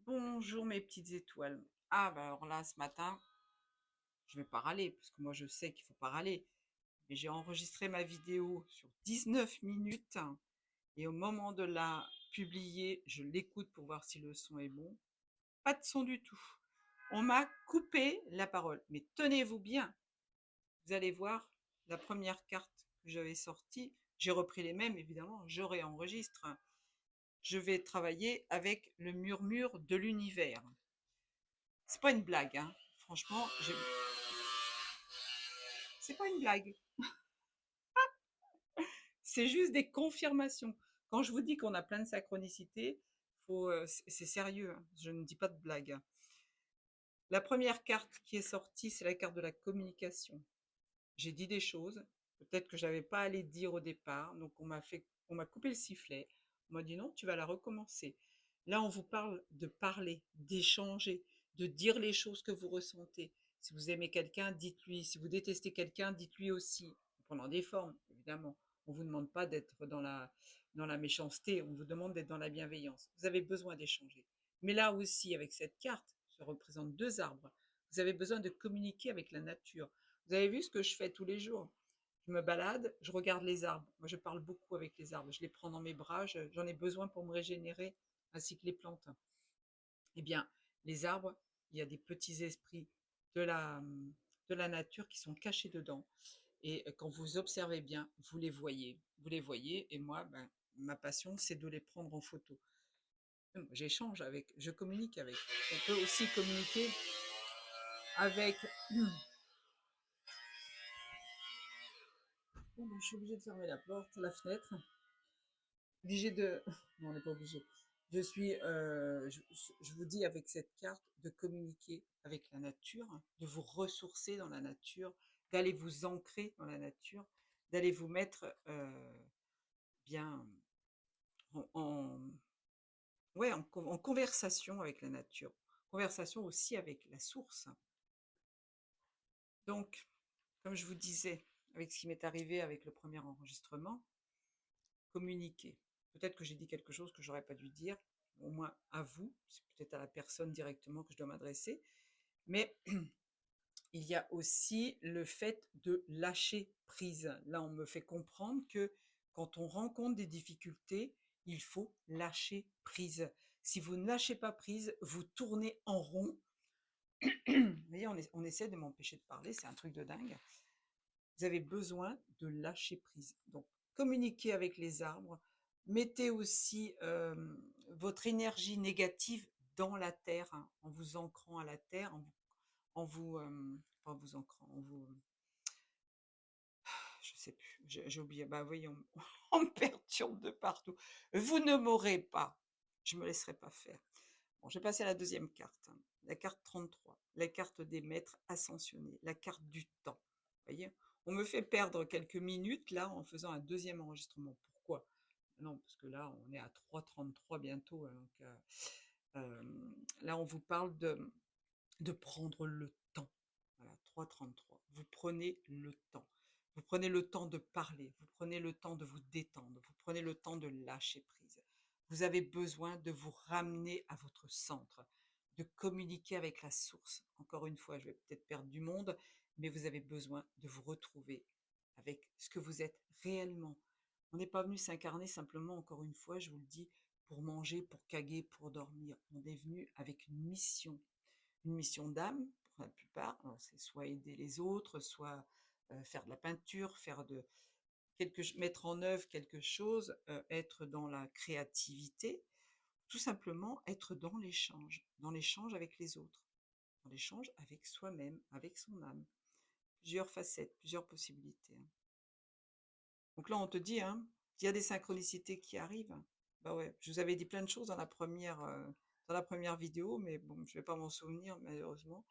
Bonjour mes petites étoiles. Ah bah alors là, ce matin, je vais pas râler, parce que moi je sais qu'il faut pas râler. Mais j'ai enregistré ma vidéo sur 19 minutes et au moment de la publier, je l'écoute pour voir si le son est bon. Pas de son du tout. On m'a coupé la parole. Mais tenez-vous bien, vous allez voir la première carte que j'avais sortie. J'ai repris les mêmes, évidemment, je réenregistre. Je vais travailler avec le murmure de l'univers. C'est pas une blague, hein. Franchement, c'est pas une blague. C'est juste des confirmations. Quand je vous dis qu'on a plein de synchronicités, c'est sérieux, hein. Je ne dis pas de blague. La première carte qui est sortie, c'est la carte de la communication. J'ai dit des choses, peut-être que je n'avais pas à les dire au départ, donc on m'a coupé le sifflet. On m'a dit non, tu vas la recommencer. Là, on vous parle de parler, d'échanger, de dire les choses que vous ressentez. Si vous aimez quelqu'un, dites-lui. Si vous détestez quelqu'un, dites-lui aussi. En prenant des formes, évidemment. On ne vous demande pas d'être dans la méchanceté, on vous demande d'être dans la bienveillance. Vous avez besoin d'échanger. Mais là aussi, avec cette carte, ça représente deux arbres. Vous avez besoin de communiquer avec la nature. Vous avez vu ce que je fais tous les jours? Je me balade, je regarde les arbres. Moi, je parle beaucoup avec les arbres. Je les prends dans mes bras, j'en ai besoin pour me régénérer, ainsi que les plantes. Eh bien, les arbres, il y a des petits esprits de de la nature qui sont cachés dedans. Et quand vous observez bien, vous les voyez. Vous les voyez, et moi, ben, ma passion, c'est de les prendre en photo. J'échange avec, je communique avec. On peut aussi communiquer avec. Bon, ben, je suis obligée de fermer la porte, la fenêtre. Obligée de. Non, on n'est pas obligé. Je suis, je vous dis avec cette carte de communiquer avec la nature, de vous ressourcer dans la nature, d'aller vous ancrer dans la nature, d'aller vous mettre bien en, ouais, en conversation avec la nature, conversation aussi avec la source. Donc, comme je vous disais, avec ce qui m'est arrivé avec le premier enregistrement, communiquer. Peut-être que j'ai dit quelque chose que j'aurais pas dû dire, au moins à vous, c'est peut-être à la personne directement que je dois m'adresser, mais il y a aussi le fait de lâcher prise. Là, on me fait comprendre que quand on rencontre des difficultés, il faut lâcher prise. Si vous ne lâchez pas prise, vous tournez en rond. Vous voyez, on essaie de m'empêcher de parler, c'est un truc de dingue. Vous avez besoin de lâcher prise. Donc, communiquez avec les arbres. Mettez aussi votre énergie négative dans la terre, hein, en vous ancrant à la terre, en vous, pas en vous ancrant, en vous, je sais plus, j'ai oublié. Bah oui, on me perturbe de partout. Vous ne m'aurez pas. Je me laisserai pas faire. Bon, je vais passer à la deuxième carte, hein, la carte 33, la carte des maîtres ascensionnés, la carte du temps. Vous voyez, on me fait perdre quelques minutes là en faisant un deuxième enregistrement. Pourquoi? Non, parce que là, on est à 3,33 bientôt, hein, donc là, on vous parle de prendre le temps. Voilà, 3,33. Vous prenez le temps. Vous prenez le temps de parler, vous prenez le temps de vous détendre, vous prenez le temps de lâcher prise. Vous avez besoin de vous ramener à votre centre, de communiquer avec la source. Encore une fois, je vais peut-être perdre du monde, mais vous avez besoin de vous retrouver avec ce que vous êtes réellement. On n'est pas venu s'incarner simplement, encore une fois, je vous le dis, pour manger, pour caguer, pour dormir. On est venu avec une mission d'âme pour la plupart. Alors, c'est soit aider les autres, soit faire de la peinture, mettre en œuvre quelque chose, être dans la créativité, tout simplement être dans l'échange avec les autres, dans l'échange avec soi-même, avec son âme. Plusieurs facettes, plusieurs possibilités, hein. Donc là, on te dit, hein, il y a des synchronicités qui arrivent. Bah ouais, je vous avais dit plein de choses dans la première vidéo, mais bon, je vais pas m'en souvenir malheureusement.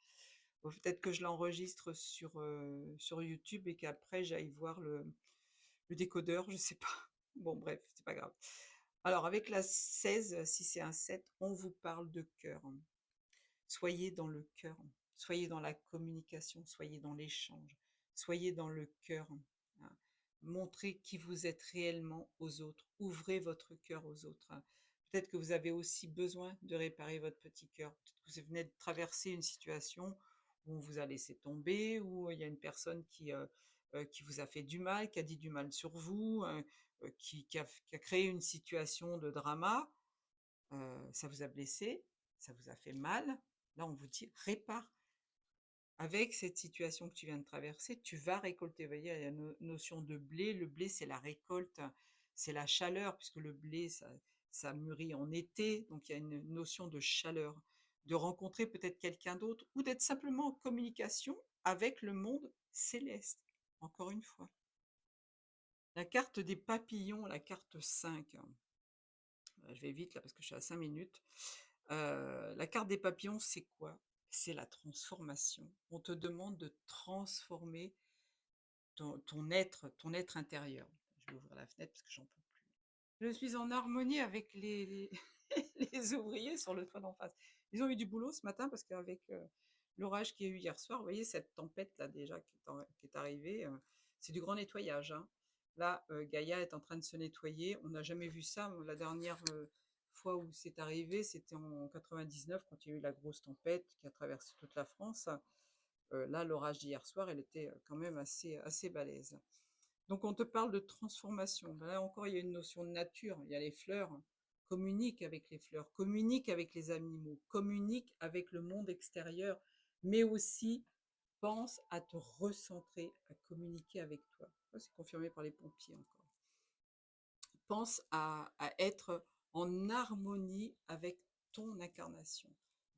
Peut-être que je l'enregistre sur YouTube et qu'après j'aille voir le décodeur, je sais pas. Bon bref, c'est pas grave. Alors avec la 16, si c'est un 7, on vous parle de cœur. Soyez dans le cœur, soyez dans la communication, soyez dans l'échange, soyez dans le cœur, hein. Montrez qui vous êtes réellement aux autres, ouvrez votre cœur aux autres, hein. Peut-être que vous avez aussi besoin de réparer votre petit cœur. Peut-être que vous venez de traverser une situation où on vous a laissé tomber, où il y a une personne qui vous a fait du mal, qui a dit du mal sur vous, qui a créé une situation de drama. Ça vous a blessé, ça vous a fait mal. Là, on vous dit: «Répare». Avec cette situation que tu viens de traverser, tu vas récolter. Vous voyez, il y a la notion de blé. Le blé, c'est la récolte, c'est la chaleur, puisque le blé, ça mûrit en été. Donc, il y a une notion de chaleur, de rencontrer peut-être quelqu'un d'autre ou d'être simplement en communication avec le monde céleste. Encore une fois. La carte des papillons, la carte 5. Je vais vite là parce que je suis à 5 minutes. La carte des papillons, c'est quoi? C'est la transformation. On te demande de transformer ton être intérieur. Je vais ouvrir la fenêtre parce que j'en peux plus. Je suis en harmonie avec les les ouvriers sur le toit d'en face. Ils ont eu du boulot ce matin parce qu'avec, l'orage qu'il y a eu hier soir, vous voyez cette tempête-là déjà qui est arrivée, c'est du grand nettoyage, hein. Là, Gaïa est en train de se nettoyer. On n'a jamais vu ça. La dernière, fois où c'est arrivé, c'était en 99 quand il y a eu la grosse tempête qui a traversé toute la France. Là, l'orage d'hier soir, elle était, quand même assez balèze. Donc on te parle de transformation. Ben là encore, il y a une notion de nature. Il y a les fleurs. Communique avec les fleurs, communique avec les animaux, communique avec le monde extérieur, mais aussi pense à te recentrer, à communiquer avec toi. Ça, c'est confirmé par les pompiers encore. Pense à être en harmonie avec ton incarnation.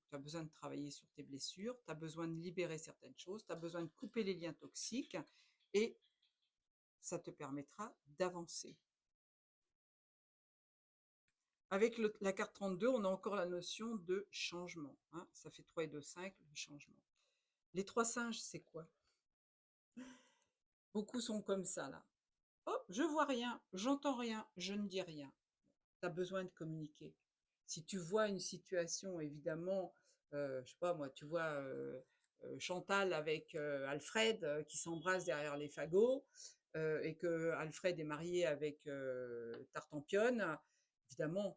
Tu as besoin de travailler sur tes blessures, tu as besoin de libérer certaines choses, tu as besoin de couper les liens toxiques et ça te permettra d'avancer. Avec la carte 32, on a encore la notion de changement, hein. Ça fait 3 et 2, 5, le changement. Les 3 singes, c'est quoi? Beaucoup sont comme ça, là. Oh, je vois rien, j'entends rien, je ne dis rien. Tu as besoin de communiquer. Si tu vois une situation, évidemment, je sais pas moi, tu vois Chantal avec Alfred qui s'embrassent derrière les fagots et que Alfred est marié avec Tartampion, évidemment,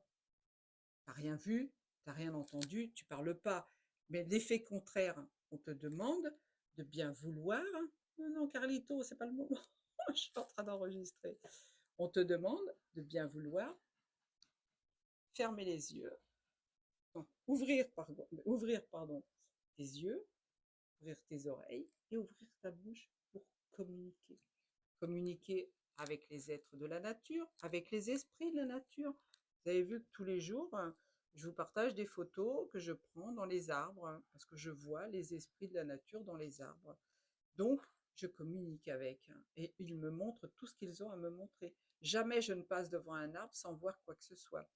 t'as rien vu, t'as rien entendu, tu parles pas. Mais l'effet contraire, on te demande de bien vouloir. Non, non, Carlito, c'est pas le moment. Je suis en train d'enregistrer. On te demande de bien vouloir fermer les yeux, non, ouvrir, pardon, tes yeux, ouvrir tes oreilles et ouvrir ta bouche pour communiquer. Communiquer avec les êtres de la nature, avec les esprits de la nature. Vous avez vu que tous les jours, je vous partage des photos que je prends dans les arbres, parce que je vois les esprits de la nature dans les arbres. Donc, je communique avec, et ils me montrent tout ce qu'ils ont à me montrer. Jamais je ne passe devant un arbre sans voir quoi que ce soit.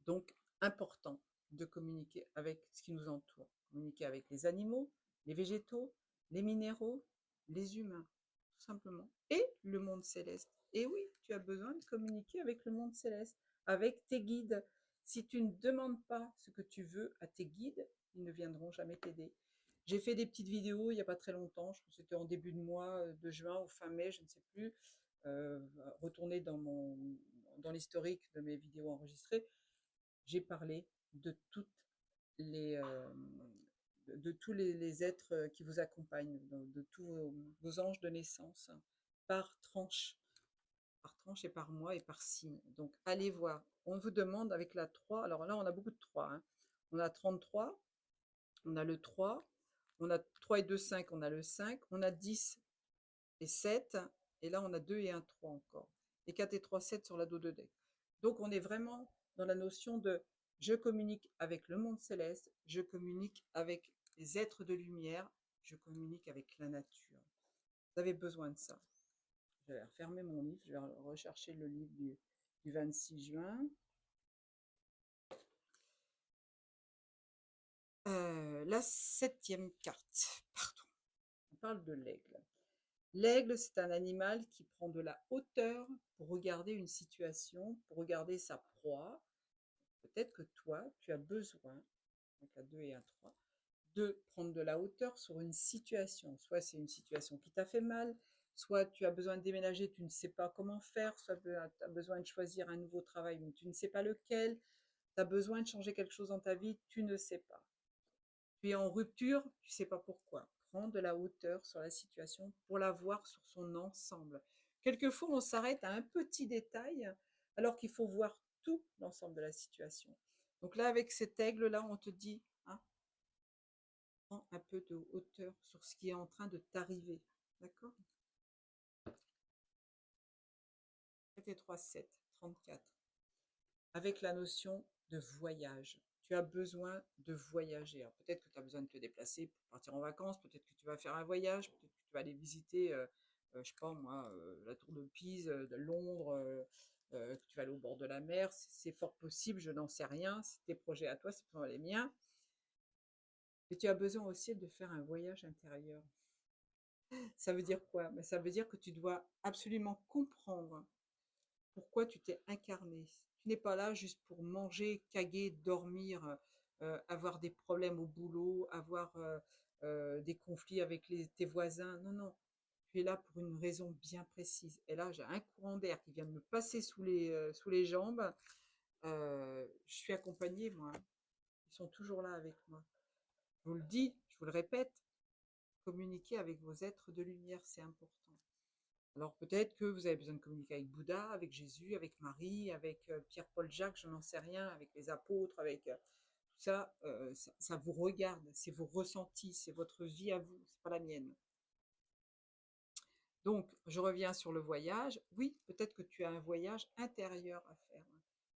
Donc, important de communiquer avec ce qui nous entoure. Communiquer avec les animaux, les végétaux, les minéraux, les humains, tout simplement. Et le monde céleste. Et oui, tu as besoin de communiquer avec le monde céleste, avec tes guides. Si tu ne demandes pas ce que tu veux à tes guides, ils ne viendront jamais t'aider. J'ai fait des petites vidéos il n'y a pas très longtemps, je pense que c'était en début de mois de juin ou fin mai, je ne sais plus. Retourner dans l'historique de mes vidéos enregistrées, j'ai parlé de toutes les de tous les êtres qui vous accompagnent, de tous vos anges de naissance, par tranche, et par mois et par signe. Donc allez voir. On vous demande avec la 3, alors là on a beaucoup de 3, hein. On a 33, on a le 3, on a 3 et 2, 5, on a le 5, on a 10 et 7, et là on a 2 et un 3 encore. Et 4 et 3, 7 sur la dos de deck. Donc on est vraiment dans la notion de je communique avec le monde céleste, je communique avec les êtres de lumière, je communique avec la nature. Vous avez besoin de ça. Je vais refermer mon livre, je vais rechercher le livre du 26 juin. La 7e carte, pardon. On parle de l'aigle. L'aigle, c'est un animal qui prend de la hauteur pour regarder une situation, pour regarder sa proie. Peut-être que toi, tu as besoin, donc à 2 et à 3, de prendre de la hauteur sur une situation. Soit c'est une situation qui t'a fait mal, soit tu as besoin de déménager, tu ne sais pas comment faire, soit tu as besoin de choisir un nouveau travail, mais tu ne sais pas lequel, tu as besoin de changer quelque chose dans ta vie, tu ne sais pas. Tu es en rupture, tu ne sais pas pourquoi. Prends de la hauteur sur la situation pour la voir sur son ensemble. Quelquefois, on s'arrête à un petit détail alors qu'il faut voir tout l'ensemble de la situation. Donc là, avec cet aigle-là, on te dit, hein, prends un peu de hauteur sur ce qui est en train de t'arriver. D'accord? 7 et 3, 7, 34. Avec la notion de voyage. Tu as besoin de voyager. Alors, peut-être que tu as besoin de te déplacer pour partir en vacances, peut-être que tu vas faire un voyage, peut-être que tu vas aller visiter, je sais pas moi, la tour de Pise, de Londres, que tu vas aller au bord de la mer. C'est fort possible, je n'en sais rien. C'est tes projets à toi, c'est pas les miens. Mais tu as besoin aussi de faire un voyage intérieur. Ça veut dire quoi? Ben, ça veut dire que tu dois absolument comprendre pourquoi tu t'es incarné. Tu n'es pas là juste pour manger, caguer, dormir, avoir des problèmes au boulot, avoir des conflits avec tes voisins. Non, non. Tu es là pour une raison bien précise. Et là, j'ai un courant d'air qui vient de me passer sous les jambes. Je suis accompagnée, moi. Ils sont toujours là avec moi. Je vous le dis, je vous le répète, communiquer avec vos êtres de lumière, c'est important. Alors peut-être que vous avez besoin de communiquer avec Bouddha, avec Jésus, avec Marie, avec Pierre, Paul, Jacques, je n'en sais rien, avec les apôtres, avec tout ça, ça vous regarde, c'est vos ressentis, c'est votre vie à vous, c'est pas la mienne. Donc, je reviens sur le voyage. Oui, peut-être que tu as un voyage intérieur à faire.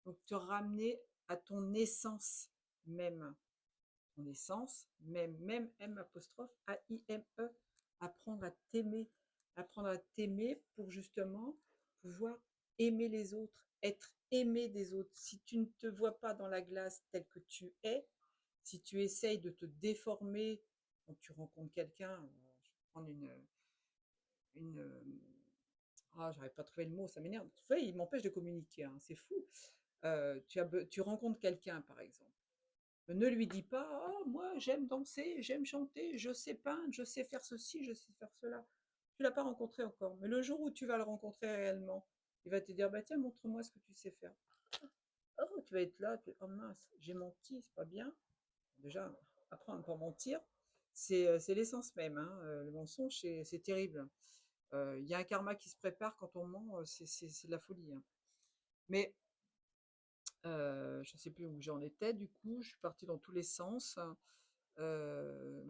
Donc, te ramener à ton essence même. Ton essence, même M apostrophe, A-I-M-E. Apprendre à t'aimer pour justement pouvoir aimer les autres, être aimé des autres. Si tu ne te vois pas dans la glace tel que tu es, si tu essayes de te déformer quand tu rencontres quelqu'un, je vais prendre une ah, j'arrive pas à trouver le mot, ça m'énerve. Tu vois, il m'empêche de communiquer, hein, c'est fou. Tu rencontres quelqu'un, par exemple. Ne lui dis pas, oh, moi j'aime danser, j'aime chanter, je sais peindre, je sais faire ceci, je sais faire cela. Tu l'as pas rencontré encore, mais le jour où tu vas le rencontrer réellement, il va te dire, bah tiens, montre-moi ce que tu sais faire. Oh, tu vas être là, oh mince, j'ai menti, c'est pas bien. Déjà, apprendre à ne pas mentir, c'est l'essence même, hein. Le mensonge, c'est terrible. Il y a un karma qui se prépare quand on ment, c'est de la folie, hein. Mais je ne sais plus où j'en étais, du coup, je suis partie dans tous les sens. Euh,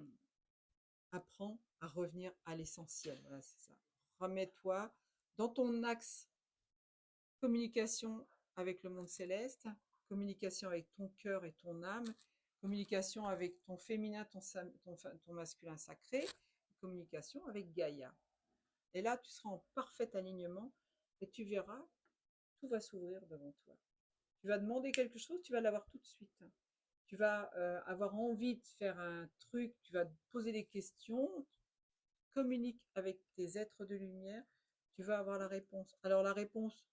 Apprends à revenir à l'essentiel, voilà, c'est ça. Remets-toi dans ton axe communication avec le monde céleste, communication avec ton cœur et ton âme, communication avec ton féminin, ton masculin sacré, communication avec Gaïa. Et là, tu seras en parfait alignement et tu verras, tout va s'ouvrir devant toi. Tu vas demander quelque chose, tu vas l'avoir tout de suite. Tu vas avoir envie de faire un truc, tu vas te poser des questions, communique avec tes êtres de lumière, tu vas avoir la réponse. Alors la réponse,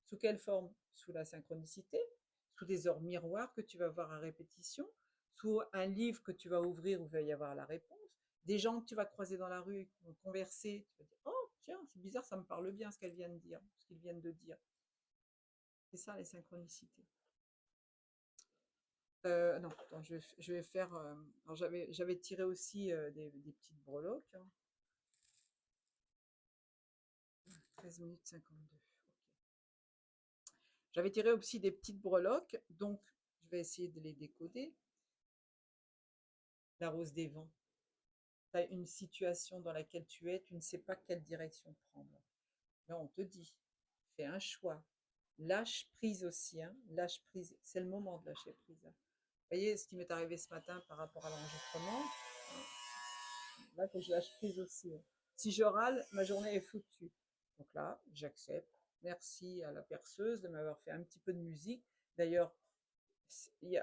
sous quelle forme? Sous la synchronicité, sous des heures miroirs que tu vas voir à répétition, sous un livre que tu vas ouvrir où il va y avoir la réponse, des gens que tu vas croiser dans la rue, qui vont converser, tu vas dire, oh tiens, c'est bizarre, ça me parle bien ce qu'elles viennent de dire, ce qu'ils viennent de dire. C'est ça les synchronicités. Non, attends, je vais faire. Alors j'avais tiré aussi des petites breloques, hein. 13 minutes 52. J'avais tiré aussi des petites breloques, donc je vais essayer de les décoder. La rose des vents. Tu as une situation dans laquelle tu es, tu ne sais pas quelle direction prendre. Là, on te dit, fais un choix. Lâche prise aussi, hein. Lâche prise. C'est le moment de lâcher prise. Vous voyez ce qui m'est arrivé ce matin par rapport à l'enregistrement. Là, il faut que je lâche prise aussi. Si je râle, ma journée est foutue. Donc là, j'accepte. Merci à la perceuse de m'avoir fait un petit peu de musique. D'ailleurs,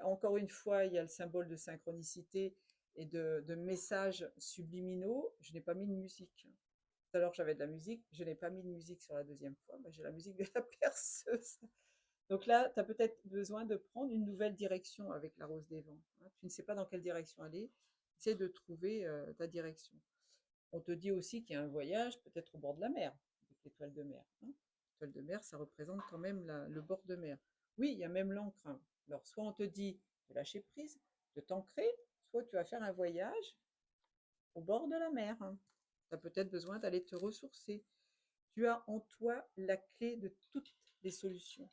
encore une fois, il y a le symbole de synchronicité et de messages subliminaux. Je n'ai pas mis de musique. Tout à l'heure, j'avais de la musique. Je n'ai pas mis de musique sur la deuxième fois. J'ai la musique de la perceuse. Donc là, tu as peut-être besoin de prendre une nouvelle direction avec la rose des vents. Tu ne sais pas dans quelle direction aller. Essaie de trouver ta direction. On te dit aussi qu'il y a un voyage peut-être au bord de la mer, avec l'étoile de mer. Hein. L'étoile de mer, ça représente quand même le bord de mer. Oui, il y a même l'encre. Hein. Alors, soit on te dit de lâcher prise, de t'ancrer, soit tu vas faire un voyage au bord de la mer. Hein. Tu as peut-être besoin d'aller te ressourcer. Tu as en toi la clé de toutes les solutions.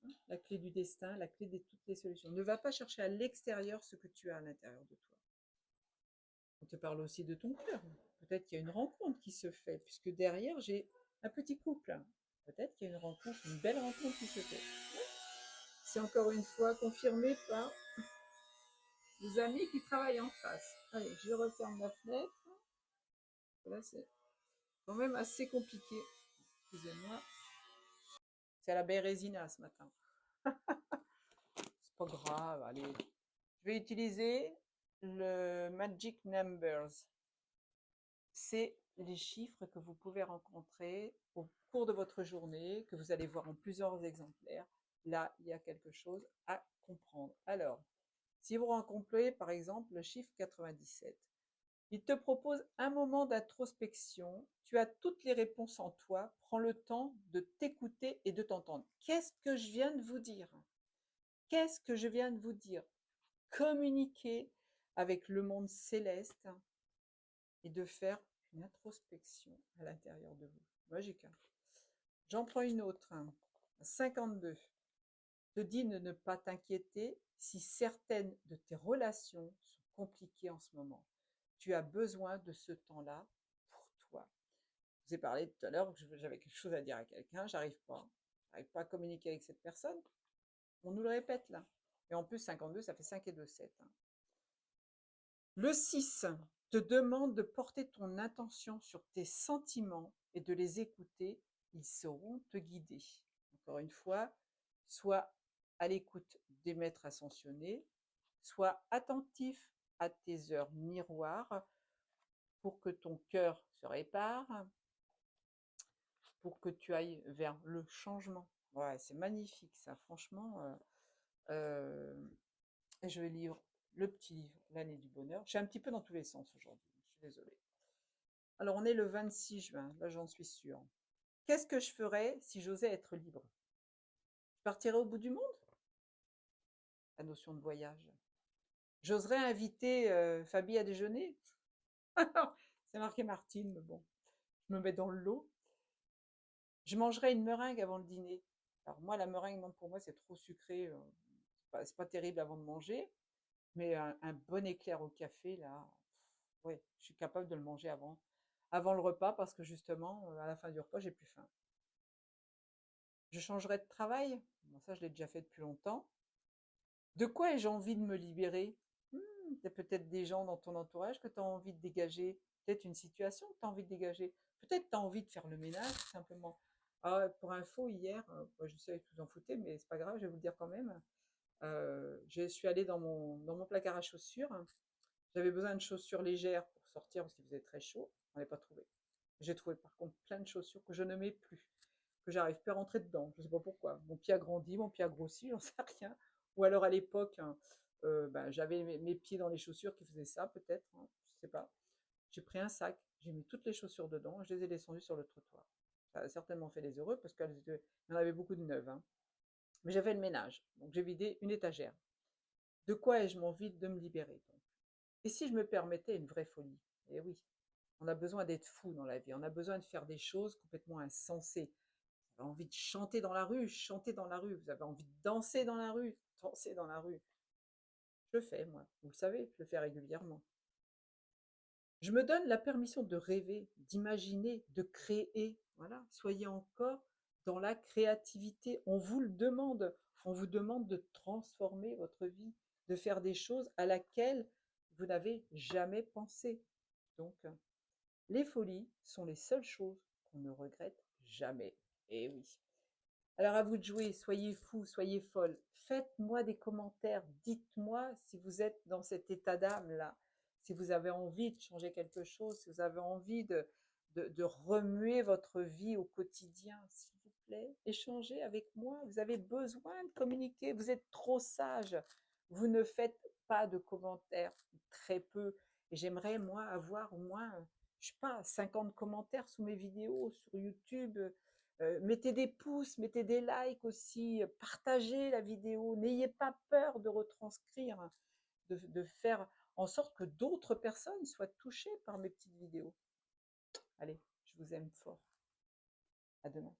Hein. La clé du destin, la clé de toutes les solutions. Ne va pas chercher à l'extérieur ce que tu as à l'intérieur de toi. On te parle aussi de ton cœur. Peut-être qu'il y a une rencontre qui se fait, puisque derrière, j'ai un petit couple. Peut-être qu'il y a une rencontre, une belle rencontre qui se fait. C'est encore une fois confirmé par des amis qui travaillent en face. Allez, je referme la fenêtre. Là, c'est quand même assez compliqué. Excusez-moi. C'est à la Bérésina ce matin. C'est pas grave, allez. Je vais utiliser le Magic Numbers. C'est les chiffres que vous pouvez rencontrer au cours de votre journée, que vous allez voir en plusieurs exemplaires. Là, il y a quelque chose à comprendre. Alors, si vous rencontrez par exemple le chiffre 97, il te propose un moment d'introspection. Tu as toutes les réponses en toi. Prends le temps de t'écouter et de t'entendre. Qu'est-ce que je viens de vous dire? Qu'est-ce que je viens de vous dire? Communiquer avec le monde céleste et de faire une introspection à l'intérieur de vous. Magique. Hein. J'en prends une autre. 52. Te dit de ne pas t'inquiéter si certaines de tes relations sont compliquées en ce moment. Tu as besoin de ce temps-là pour toi. Je vous ai parlé tout à l'heure que j'avais quelque chose à dire à quelqu'un, j'arrive pas. J'arrive pas à communiquer avec cette personne. On nous le répète là. Et en plus, 52, ça fait 5 et 2, 7. Hein. Le 6 te demande de porter ton attention sur tes sentiments et de les écouter. Ils sauront te guider. Encore une fois, sois à l'écoute des maîtres ascensionnés, sois attentif à tes heures miroirs pour que ton cœur se répare, pour que tu ailles vers le changement. Ouais, c'est magnifique ça, franchement. Et je vais lire le petit livre, L'année du bonheur. Je suis un petit peu dans tous les sens aujourd'hui, je suis désolée. Alors, on est le 26 juin, là j'en suis sûre. Qu'est-ce que je ferais si j'osais être libre? Je partirais au bout du monde? La notion de voyage. J'oserais inviter Fabi à déjeuner? C'est marqué Martine, mais bon, je me mets dans le lot. Je mangerais une meringue avant le dîner. Alors moi, la meringue, non, pour moi, c'est trop sucré. C'est pas terrible avant de manger. Mais un bon éclair au café, là, ouais, je suis capable de le manger avant le repas parce que justement, à la fin du repas, j'ai plus faim. Je changerai de travail. Bon, ça, je l'ai déjà fait depuis longtemps. De quoi ai-je envie de me libérer? Il y a peut-être des gens dans ton entourage que tu as envie de dégager. Peut-être une situation que tu as envie de dégager. Peut-être tu as envie de faire le ménage, tout simplement. Ah, pour info, hier, je sais que vous en foutez, mais c'est pas grave, je vais vous le dire quand même. Je suis allée dans mon placard à chaussures. J'avais besoin de chaussures légères pour sortir parce qu'il faisait très chaud. On n'en pas trouvé. J'ai trouvé par contre plein de chaussures que je ne mets plus, que j'arrive plus à rentrer dedans. Je ne sais pas pourquoi. Mon pied a grandi, mon pied a grossi, j'en sais rien. Ou alors à l'époque, hein, j'avais mes pieds dans les chaussures qui faisaient ça, peut-être. Hein, je ne sais pas. J'ai pris un sac, j'ai mis toutes les chaussures dedans, je les ai descendues sur le trottoir. Ça a certainement fait les heureux parce qu'il y en avait beaucoup de neuves. Hein. Mais j'avais le ménage, donc j'ai vidé une étagère. De quoi ai-je envie de me libérer donc? Et si je me permettais une vraie folie? Eh oui, on a besoin d'être fou dans la vie, on a besoin de faire des choses complètement insensées. Vous avez envie de chanter dans la rue, chantez dans la rue. Vous avez envie de danser dans la rue, danser dans la rue. Je le fais, moi. Vous le savez, je le fais régulièrement. Je me donne la permission de rêver, d'imaginer, de créer. Voilà, soyez encore dans la créativité. On vous le demande. On vous demande de transformer votre vie, de faire des choses à laquelle vous n'avez jamais pensé. Donc, les folies sont les seules choses qu'on ne regrette jamais. Eh oui. Alors à vous de jouer, soyez fous, soyez folles. Faites-moi des commentaires, dites-moi si vous êtes dans cet état d'âme-là, si vous avez envie de changer quelque chose, si vous avez envie de remuer votre vie au quotidien, s'il vous plaît, échangez avec moi. Vous avez besoin de communiquer, vous êtes trop sage. Vous ne faites pas de commentaires, très peu. Et j'aimerais, moi, avoir au moins je sais pas, 50 commentaires sous mes vidéos sur YouTube. Mettez des pouces, mettez des likes aussi, partagez la vidéo. N'ayez pas peur de retranscrire, de faire en sorte que d'autres personnes soient touchées par mes petites vidéos. Allez, je vous aime fort. À demain.